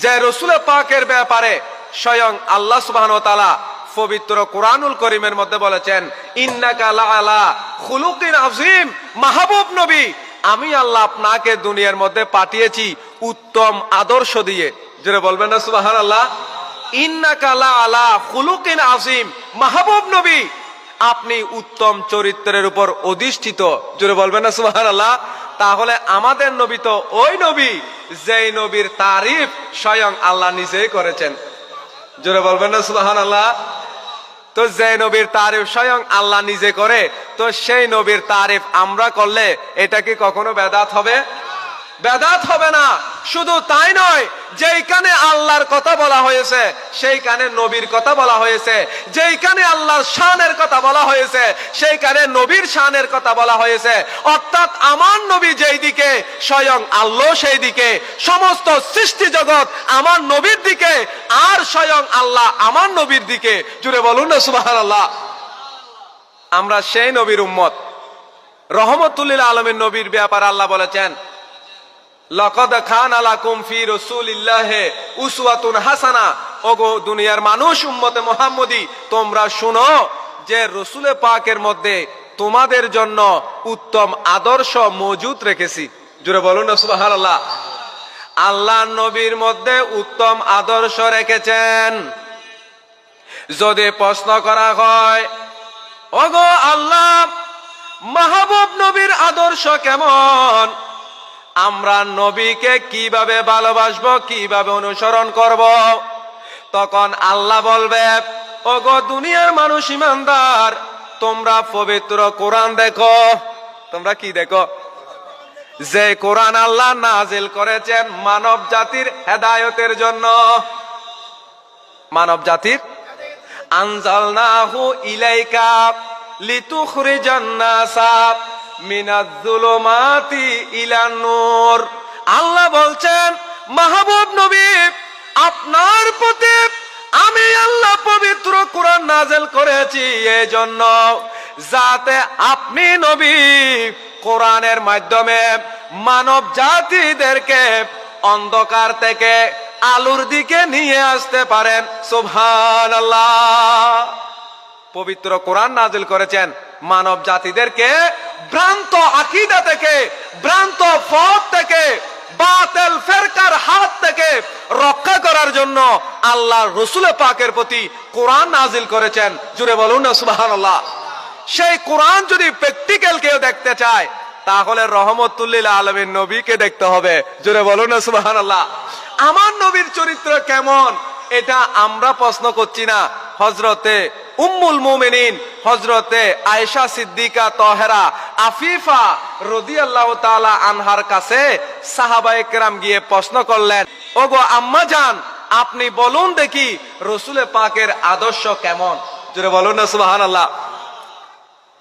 যে রাসূল পাকের ব্যাপারে স্বয়ং আল্লাহ সুবহানাহু ওয়া তাআলা পবিত্র কোরআনুল করিমের মধ্যে বলেছেন, ইন্নাকা লাআলা খুলুকিন আযীম। মাহবুব নবী, আমি আল্লাহ আপনাকে দুনিয়ার মধ্যে পাঠিয়েছি উত্তম আদর্শ দিয়ে। জোরে বলবেন না সুবহানাল্লাহ। ইন্নাকা লাআলা খুলুকিন আযীম। মাহবুব নবী, আপনি উত্তম চরিত্রের উপর অধিষ্ঠিত। জোরে বলবেন না সুবহানাল্লাহ। তাহলে আমাদের নবী তো ওই নবী যেই নবীর তারিফ স্বয়ং আল্লাহ নিজেই করেছেন। জোরে বলবেন না সুবহানাল্লাহ। তো যে নবীর তারিফ স্বয়ং আল্লাহ নিজে করে, তো সেই নবীর তারিফ আমরা করলে এটা কি কখনো বেদাত হবে? বেদাত হবে না। শুধু তাই নয়, যেইখানে আল্লাহর কথা বলা হয়েছে সেইখানে নবীর কথা বলা হয়েছে, যেইখানে আল্লাহর শানের কথা বলা হয়েছে সেইখানে নবীর শানের কথা বলা হয়েছে। অর্থাৎ আমার নবী যেই দিকে, স্বয়ং আল্লাহ সেই দিকে, সমস্ত সৃষ্টি জগৎ আমার নবীর দিকে, আর স্বয়ং আল্লাহ আমার নবীর দিকে। জুড়ে বলুন না সুবহানাল্লাহ। আমরা সেই নবীর উম্মত। রহমতুল লিল আলামিন নবীর ব্যাপারে আল্লাহ বলেছেন, লাকাদ কানা লাকুম ফি রাসূলিল্লাহি উসওয়াতুন হাসানা। ওগো দুনিয়ার মানুষ, উম্মতে মুহাম্মদী, তোমরা শুনো যে রাসূল পাকের মধ্যে তোমাদের জন্য উত্তম আদর্শ মজুদ রেখেছি। জোরে বলুন না সুবহানাল্লাহ। আল্লাহ নবীর মধ্যে উত্তম আদর্শ রেখেছেন। যদি প্রশ্ন করা হয়, ওগো আল্লাহ, মাহবুব নবীর আদর্শ কেমন, আমরা নবীকে কিভাবে ভালোবাসবো, কিভাবে অনুসরণ করব, তখন আল্লাহ বলবে, ওগো দুনিয়ার মানুষ ইমানদার, তোমরা পবিত্র কোরআন দেখো। তোমরা কি দেখো? যে কোরআন আল্লাহ নাজিল করেছেন মানব জাতির হেদায়েতের জন্য। মানব জাতির, আনজালনাহু ইলাইকা লিতুখরিজান নাসা মিনাজ যুলুমাতি ইলান নূর। আল্লাহ বলছেন, মাহবুব নবী, আপনার প্রতি আমি আল্লাহ পবিত্র কোরআন নাযিল করেছি এই জন্য যাতে আপনি নবী কোরআনের মাধ্যমে মানব জাতিদেরকে অন্ধকার থেকে আলোর দিকে নিয়ে আসতে পারেন। সুবহানাল্লাহ। পবিত্র কোরআন নাযিল করেছেন মানব জাতিদেরকে ভ্রান্ত আকীদা থেকে, ভ্রান্ত পথ থেকে, বাতিল ফিরকার হাত থেকে রক্ষা করার জন্য আল্লাহ রাসূল পাকের প্রতি কোরআন নাযিল করেছেন। জুড়ে বলুন না সুবহানাল্লাহ। সেই কোরআন যদি প্র্যাকটিক্যাল কেউ দেখতে চায়, তাহলে রহমতুল লিল আলামিন নবীকে দেখতে হবে। জুড়ে বলুন না সুবহানাল্লাহ। আমার নবীর চরিত্র কেমন এটা আমরা প্রশ্ন করছি না। হযরতে উম্মুল মুমিনিন হযরতে আয়েশা সিদ্দিকা তাহেরা আফিফা রাদিয়াল্লাহু তাআলা আনহার কাছে সাহাবায়ে কেরাম গিয়ে প্রশ্ন করলেন, ওগো আম্মা জান, আপনি বলুন দেখি রাসূল পাকের আদর্শ কেমন। জোরে বলুন না সুবহানাল্লাহ।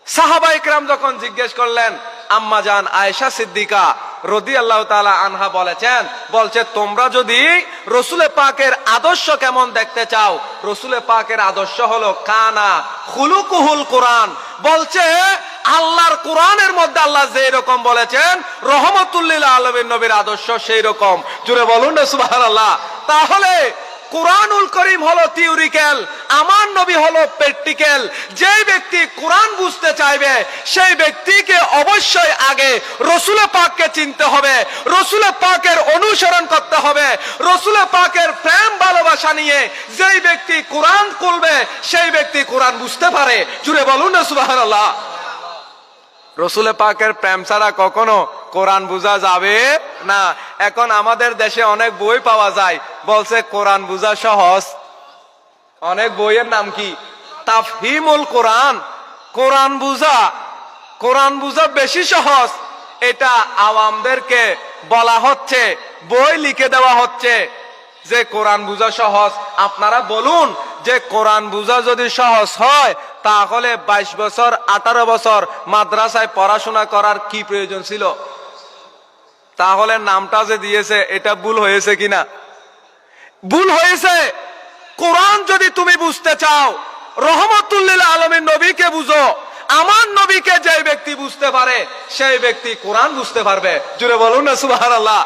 সাহাবায়ে কেরাম যখন জিজ্ঞেস করলেন, আম্মা জান আয়েশা সিদ্দিকা রাদিয়াল্লাহু তাআলা আনহা বলছে তোমরা যদি রাসূল পাকের আদর্শ কেমন দেখতে চাও, রাসূল পাকের আদর্শ হলো কানা খুলুকুহুল কোরআন। বলছে আল্লাহর কোরআনের মধ্যে আল্লাহ যে রকম বলেছেন রহমতুল লিল আলামিন নবীর আদর্শ সেই রকম। জুড়ে বলুন না সুবহানাল্লাহ। তাহলে কোরআনুল করিম হলো থিওরিক্যাল, আমার নবী হলো প্র্যাকটিক্যাল। যেই ব্যক্তি কোরআন বুঝতে চাইবে সেই ব্যক্তিকে অবশ্যই আগে রাসূল পাককে চিনতে হবে, রাসূল পাকের অনুসরণ করতে হবে। রাসূল পাকের প্রেম ভালোবাসা নিয়ে যেই ব্যক্তি কোরআন খুলবে সেই ব্যক্তি কোরআন বুঝতে পারে। জুড়ে বলুন না সুবহানাল্লাহ। রাসূল পাকের প্রেম ছাড়া কখনো কোরআন বুঝা যাবে না। এখন আমাদের দেশে অনেক বই পাওয়া যায়, বলছে কোরআন বুঝা সহজ। অনেক বইয়ের নাম কি? তাফহিমুল কোরআন। কোরআন বুঝা বেশি সহজ, এটা আওয়ামদেরকে বলা হচ্ছে, বই লিখে দেওয়া হচ্ছে যে কোরআন বুঝা সহজ। আপনারা বলুন যে কোরআন বুঝা যদি সহজ হয় তাহলে 22 বছর 18 বছর মাদ্রাসায় পড়াশোনা করার কি প্রয়োজন ছিল? তাহলে নামটা যে দিয়েছে এটা ভুল হয়েছে কিনা? ভুল হয়েছে। কোরআন যদি তুমি বুঝতে চাও, রহমতুল লিল আলামিন নবীকে বুঝো। আমার নবীকে যে ব্যক্তি বুঝতে পারে সেই ব্যক্তি কোরআন বুঝতে পারবে। জুড়ে বলুন না সুবহানাল্লাহ।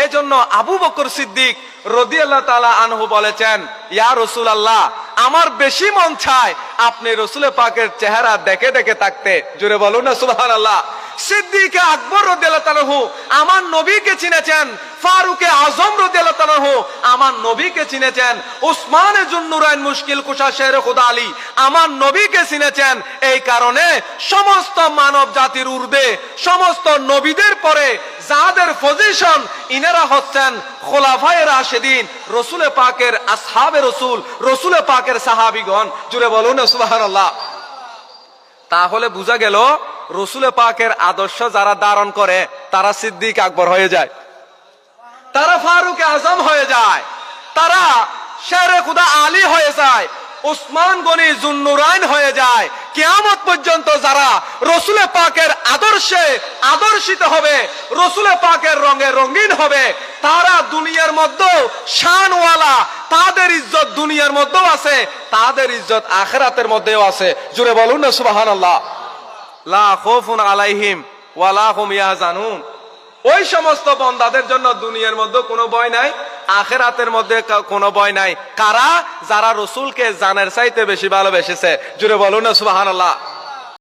এই জন্য আবু বকর সিদ্দিক রাদিয়াল্লাহু তাআলা আনহু বলেছেন, ইয়া রাসূলুল্লাহ, আমার বেশি মন চায় আপনি রাসূল পাকের চেহারা দেখে দেখে থাকতে। জোরে বলুন না সুবহানাল্লাহ। সিদ্দিক আকবর রাদিয়াল্লাহু তাআলা আনহু আমার নবীকে চিনেছেন, ফারুক আজম রাদিয়াল্লাহু তাআলা আনহু আমার নবীকে চিনেছেন, উসমান জুন্নুরাইন মুশকিল কুশা শের খুদা আলী আমার নবীকে চিনেছেন। এই কারণে সমস্ত মানব জাতির ঊর্ধ্বে সমস্ত নবীদের পরে যাদের পজিশন, ইনারা হচ্ছেন খোলাফায়ে রাশিদিন, রাসূল পাকের আসহাবে রাসূল, রাসূল পাকের সাহাবীগণ। জুড়ে বলুন না সুবহানাল্লাহ। তাহলে বোঝা গেল রাসূল পাকের আদর্শ যারা ধারণ করে তারা সিদ্দিক আকবর হয়ে যায়, তারা ফারুক আজম হয়ে যায়, তারা শেরে খুদা আলী হয়ে যায়, উসমান গনি জুন্নুরাইন হয়ে যায়। কিয়ামত পর্যন্ত যারা রাসূল পাকের আদর্শে আদর্শিত হবে, রাসূল পাকের রঙে রঙিন হবে, তারা দুনিয়ার মধ্যে শানওয়ালা, তাদের ইজ্জত দুনিয়ার মধ্যেও আছে, তাদের ইজ্জত আখিরাতের মধ্যেও আছে। জুড়ে বলুন না সুবহানাল্লাহ। লা খাউফুন আলাইহিম ওয়ালা হুম ইয়াহজানুন। ওই সমস্ত বান্দাদের জন্য দুনিয়ার মধ্যে কোনো ভয় নাই, আখিরাতের মধ্যে কোনো ভয় নাই। কারা? যারা রাসূলকে জানের চাইতে বেশি ভালোবেসেছে। জুড়ে বলুন না সুবহানাল্লাহ।